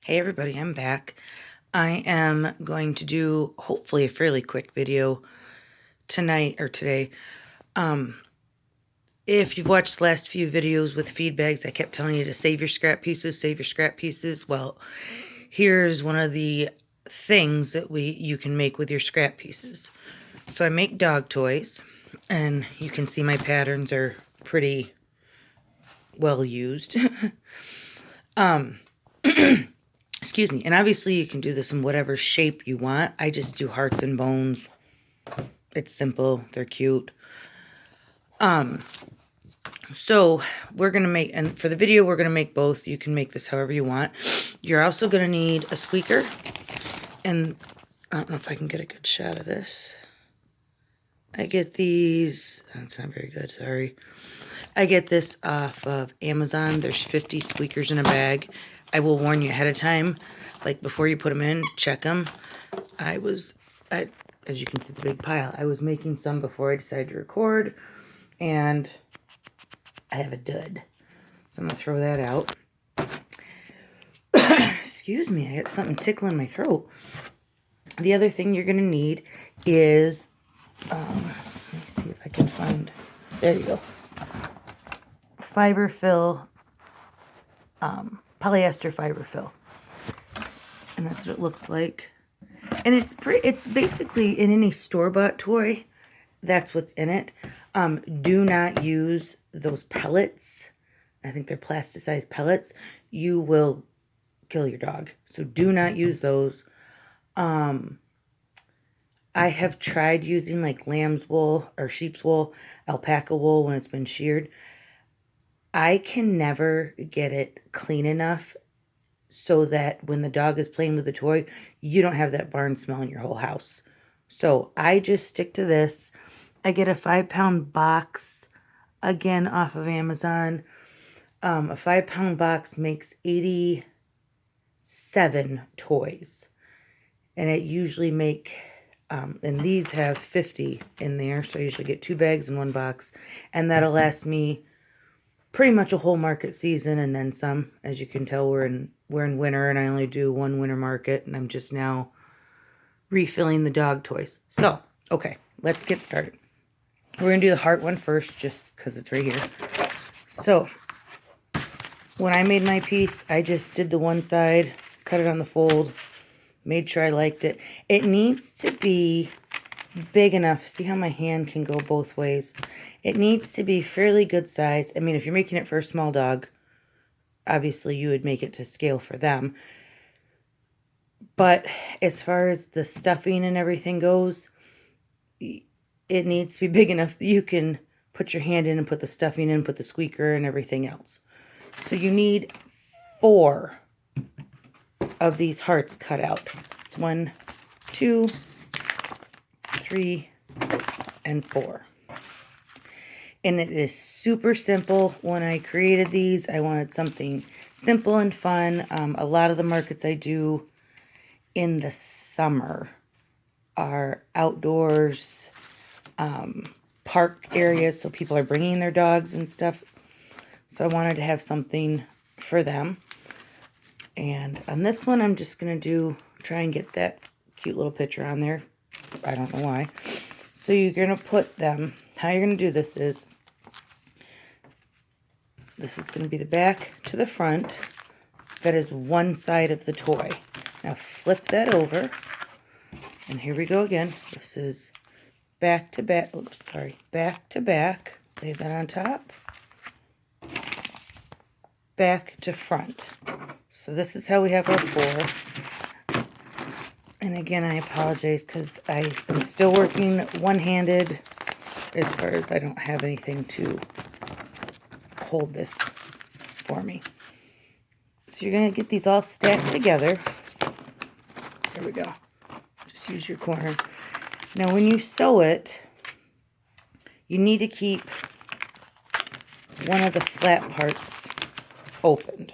Hey everybody, I'm back. I am going to do hopefully a fairly quick video tonight or today. If you've watched the last few videos with feed bags, I kept telling you to save your scrap pieces, save your scrap pieces. Well, here's one of the things that you can make with your scrap pieces. So I make dog toys, and you can see my patterns are pretty well used. Excuse me. And obviously you can do this in whatever shape you want. I just do hearts and bones. It's simple. They're cute. So we're going to make, and for the video, we're going to make both. You can make this however you want. You're also going to need a squeaker. And I don't know if I can get a good shot of this. I get these. That's not very good. Sorry. I get this off of Amazon. There's 50 squeakers in a bag. I will warn you ahead of time, like before you put them in, check them. As you can see the big pile, I was making some before I decided to record, and I have a dud. So I'm going to throw that out. Excuse me, I got something tickling my throat. The other thing you're going to need is, let me see if I can find, there you go. Fiber fill, polyester fiber fill, and that's what it looks like. And it's basically in any store-bought toy, that's what's in it. Do not use those pellets. I think they're plasticized pellets. You will kill your dog, so do not use those. I have tried using like lamb's wool or sheep's wool, alpaca wool when it's been sheared. I can never get it clean enough so that when the dog is playing with the toy, you don't have that barn smell in your whole house. So I just stick to this. I get a 5-pound box, again, off of Amazon. A 5-pound box makes 87 toys. And it usually and these have 50 in there. So I usually get 2 bags in one box. And that'll last me pretty much a whole market season and then some. As you can tell, we're in winter, and I only do one winter market, and I'm just now refilling the dog toys. So, okay, let's get started. We're going to do the heart one first, just because it's right here. So, when I made my piece, I just did the one side, cut it on the fold, made sure I liked it. It needs to be big enough. See how my hand can go both ways? It needs to be fairly good size. I mean, if you're making it for a small dog, obviously you would make it to scale for them. But as far as the stuffing and everything goes, it needs to be big enough that you can put your hand in and put the stuffing in, put the squeaker and everything else. So you need 4 of these hearts cut out. 1, 2, 3, and 4. And it is super simple. When I created these, I wanted something simple and fun. A lot of the markets I do in the summer are outdoors, park areas, so people are bringing their dogs and stuff. So I wanted to have something for them. And on this one, I'm just going to try and get that cute little picture on there. I don't know why. So you're going to put them, how you're going to do this is going to be the back to the front. That is one side of the toy. Now flip that over. And here we go again. This is back to back. Oops, sorry. Back to back. Lay that on top. Back to front. So this is how we have our 4. And again, I apologize because I am still working one-handed as far as I don't have anything to hold this for me. So you're going to get these all stacked together. There we go. Just use your corner. Now when you sew it, you need to keep one of the flat parts opened.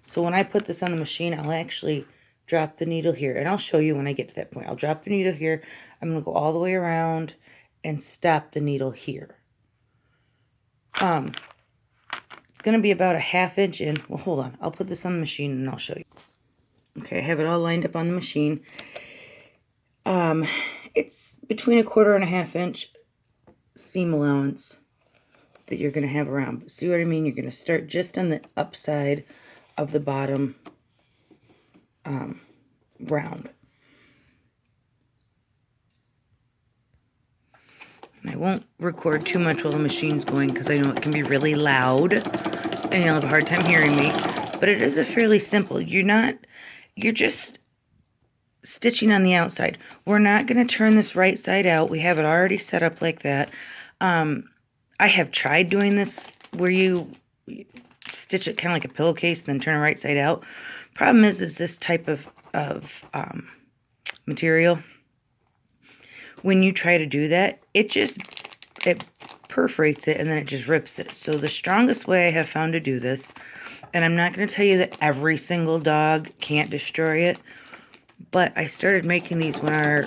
So when I put this on the machine, I'll actually drop the needle here. And I'll show you when I get to that point. I'll drop the needle here. I'm going to go all the way around and stop the needle here. It's going to be about a 1/2 inch in. Well, hold on. I'll put this on the machine and I'll show you. Okay, I have it all lined up on the machine. It's between 1/4 and 1/2 inch seam allowance that you're going to have around. But see what I mean? You're going to start just on the upside of the bottom round. And I won't record too much while the machine's going because I know it can be really loud and you'll have a hard time hearing me. But it is a fairly simple. You're just stitching on the outside. We're not going to turn this right side out. We have it already set up like that. I have tried doing this where you stitch it kind of like a pillowcase and then turn it right side out. Problem is this type of material, when you try to do that, it perforates it and then it just rips it. So the strongest way I have found to do this, and I'm not going to tell you that every single dog can't destroy it, but I started making these when our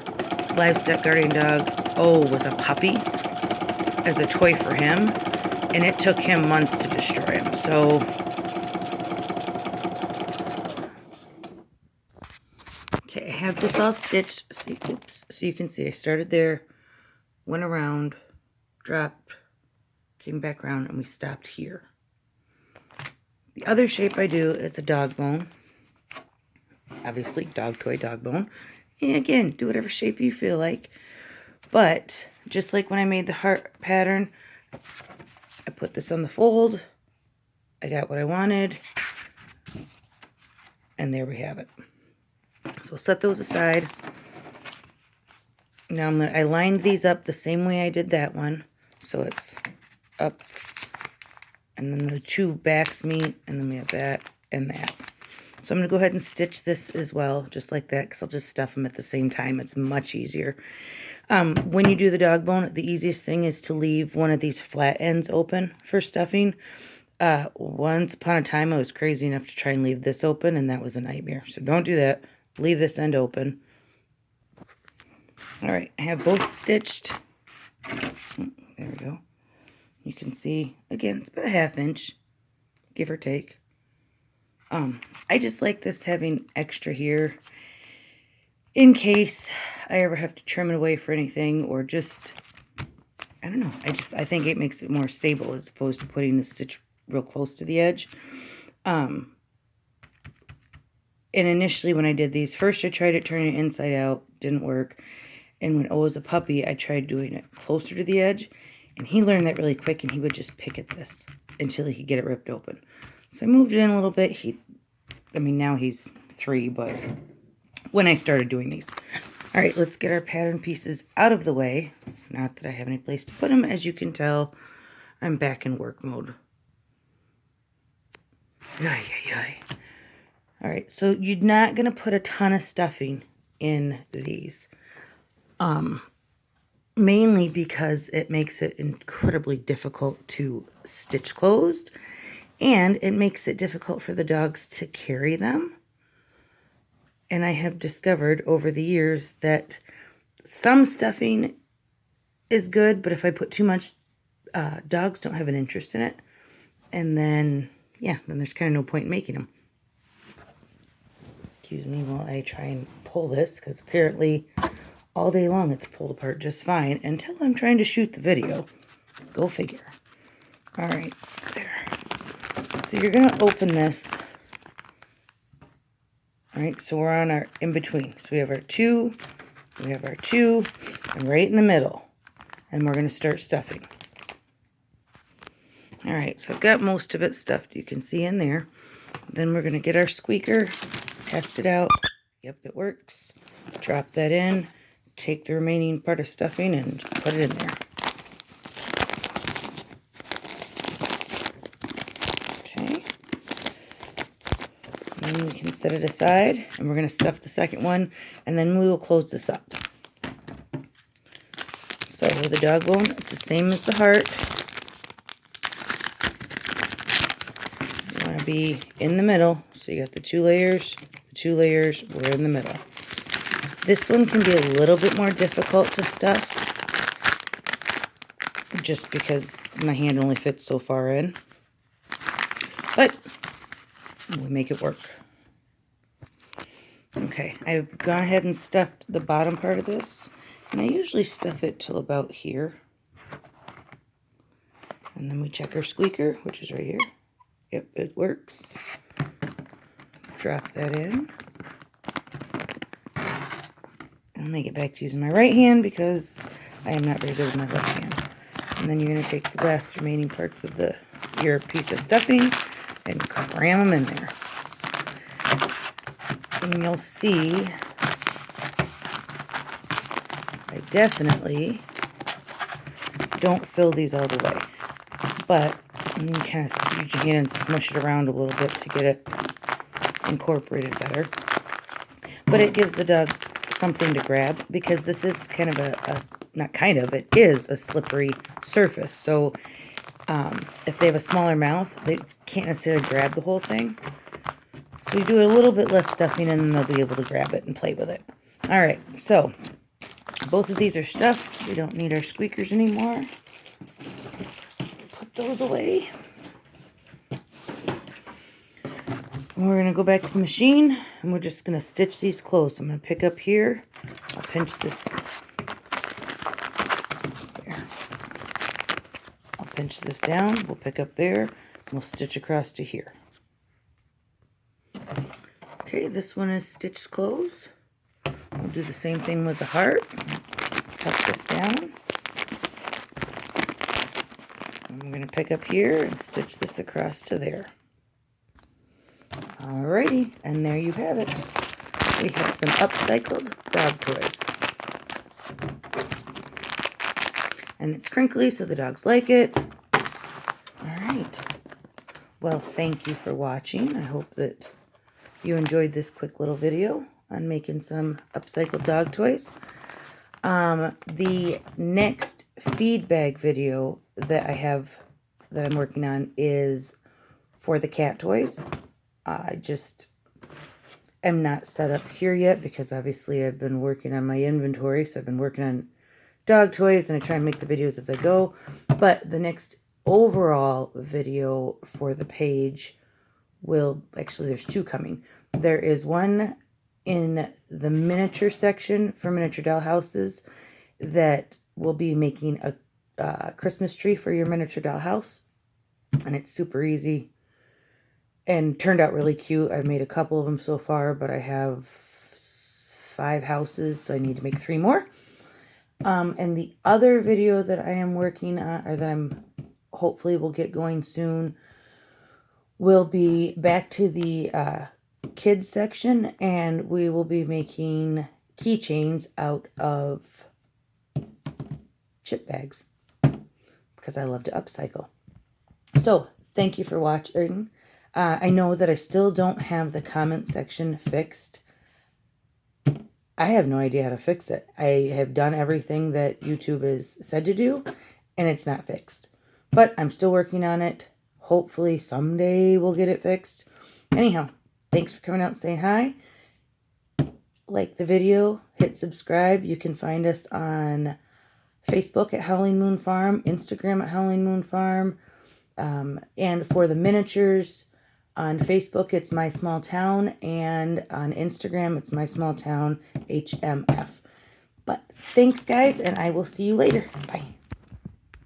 livestock guardian dog, was a puppy, as a toy for him, and it took him months to destroy him. So okay, I have this all stitched. So you can see I started there, went around, dropped, came back around, and we stopped here. The other shape I do is a dog bone. Obviously, dog toy, dog bone. And again, do whatever shape you feel like. But just like when I made the heart pattern, I put this on the fold. I got what I wanted. And there we have it. So we'll set those aside. Now I lined these up the same way I did that one. So it's up. And then the two backs meet. And then we have that and that. So I'm going to go ahead and stitch this as well, just like that, because I'll just stuff them at the same time. It's much easier. When you do the dog bone, the easiest thing is to leave one of these flat ends open for stuffing. Once upon a time, I was crazy enough to try and leave this open, and that was a nightmare. So don't do that. Leave this end open. All right, I have both stitched. There we go. You can see, again, it's about a 1/2 inch, give or take. I just like this having extra here in case I ever have to trim it away for anything, or just, I don't know, I think it makes it more stable as opposed to putting the stitch real close to the edge. And initially when I did these, first I tried it turning it inside out, didn't work. And when O was a puppy, I tried doing it closer to the edge, and he learned that really quick, and he would just pick at this until he could get it ripped open. So I moved it in a little bit. Now he's 3, but when I started doing these. All right, let's get our pattern pieces out of the way. Not that I have any place to put them. As you can tell, I'm back in work mode. Ay, ay, ay. All right, so you're not going to put a ton of stuffing in these. Mainly because it makes it incredibly difficult to stitch closed. And it makes it difficult for the dogs to carry them. And I have discovered over the years that some stuffing is good, but if I put too much, dogs don't have an interest in it. And then, yeah, then there's kind of no point in making them. Excuse me while I try and pull this, because apparently all day long it's pulled apart just fine until I'm trying to shoot the video. Go figure. All right, there. So you're going to open this. All right, so we're on our in-between. So we have our 2, we have our 2, and right in the middle. And we're going to start stuffing. All right, so I've got most of it stuffed. You can see in there. Then we're going to get our squeaker, test it out. Yep, it works. Drop that in, take the remaining part of stuffing and put it in there. And we can set it aside, and we're going to stuff the second one, and then we will close this up. So with the dog bone, it's the same as the heart. You want to be in the middle, so you got the 2 layers, we're in the middle. This one can be a little bit more difficult to stuff, just because my hand only fits so far in. But we'll make it work. Okay, I've gone ahead and stuffed the bottom part of this, and I usually stuff it till about here. And then we check our squeaker, which is right here. Yep, it works. Drop that in. I'm going to get back to using my right hand because I am not very good with my left hand. And then you're going to take the last remaining parts of your piece of stuffing and cram them in there. And you'll see I definitely don't fill these all the way. But you can kind of use your hand and smush it around a little bit to get it incorporated better. But it gives the dogs something to grab because this is kind of it is a slippery surface. So if they have a smaller mouth, they can't necessarily grab the whole thing. So you do a little bit less stuffing and then they'll be able to grab it and play with it. All right, so both of these are stuffed. We don't need our squeakers anymore. Put those away. And we're going to go back to the machine and we're just going to stitch these closed. I'm going to pick up here. I'll pinch this. There. I'll pinch this down. We'll pick up there. And we'll stitch across to here. Okay, this one is stitched closed. We'll do the same thing with the heart. Cut this down. And I'm going to pick up here and stitch this across to there. Alrighty, and there you have it. We have some upcycled dog toys. And it's crinkly, so the dogs like it. Alright. Well, thank you for watching. I hope that you enjoyed this quick little video on making some upcycled dog toys. The next feed bag video that I'm working on is for the cat toys. I just am not set up here yet because obviously I've been working on my inventory. So I've been working on dog toys and I try and make the videos as I go. But the next overall video for the page actually there's two coming. There is one in the miniature section for miniature doll houses that will be making a Christmas tree for your miniature doll house. And it's super easy. And turned out really cute. I've made a couple of them so far, but I have 5 houses, so I need to make 3 more. And the other video that I am working on, or that I'm hopefully will get going soon, will be back to the kids section, and we will be making keychains out of chip bags because I love to upcycle. So thank you for watching. I know that I still don't have the comment section fixed. I have no idea how to fix it. I have done everything that YouTube has said to do, and it's not fixed. But I'm still working on it. Hopefully someday we'll get it fixed. Anyhow, thanks for coming out and saying hi. Like the video, hit subscribe. You can find us on Facebook at Howling Moon Farm, Instagram at Howling Moon Farm, and for the miniatures, on Facebook, it's My Small Town, and on Instagram, it's My Small Town HMF. But thanks, guys, and I will see you later. Bye.